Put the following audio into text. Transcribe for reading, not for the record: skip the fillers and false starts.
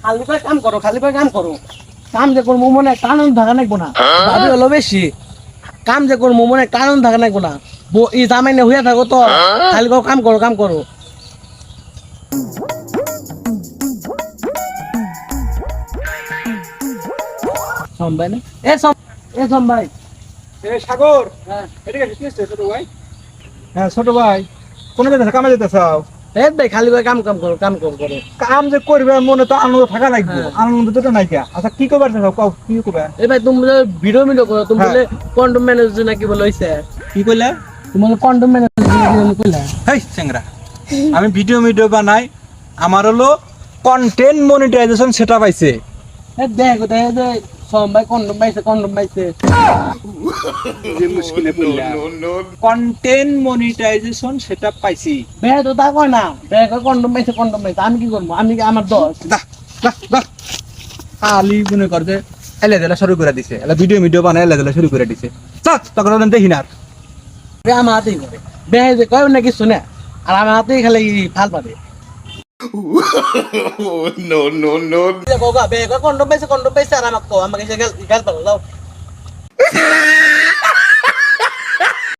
খালি করে কাম করো খালি করে কাম করো কাম যে করবো মনে কারণ থাকা নাকবো না দাবি হলো বেশি কাম যে করবো মনে কারণ থাকা নাকবো না ই জামাই না হইয়া থাকো তো খালি করে কাম করো কাম করো সম্ভাই না এ সম্ভাই সাগর হ্যাঁ এদিকে কি হচ্ছে ছোট ভাই? হ্যাঁ ছোট ভাই, কোন যেতে কামে যেতেছ? এ ভাই খালি করে কাম করো করো কাম যে করবে মনে তো আনন্দ থাকা লাগবে, হ্যাঁ। আনন্দ তো নাই কে। আচ্ছা কি করবার চাও কও, কি করবে? এ ভাই তুমি বলে ভিডিও করো তুমি হ্যাঁ। বলে কন্ডম ম্যানেজার নাকি বলে হইছে কি কইলা? তুমি বলে কন্ডম ম্যানেজার কইলা হেই চেংরা, আমি ভিডিও বানাই, আমার হলো কন্টেন্ট মনিটাইজেশন সেটআপ আইছে। এ দেখো যে সম্ভাই কন্ডম পাইছে যে মুশকিলে পড়লা, কন্টেন্ট মনিটাইজেশন সেটআপ পাইছি। বে তো তা কয় না বে কন্ডম পাইছে আমি কি করবো আমি কি আমার দোষ খালি মনে কর যে এলে দিলা শুরু করে দিছে, এলা ভিডিও বানাই এলে দিলা শুরু করে দিছে। চল তখন দেখি না। বে আমার হাতেই করে বে যে কয় না কিছু না আর আমার হাতেই খালি ফাল পাবে বে কন্ডম পাইছে আর আমাকে আমাকে গেল পাবো যাও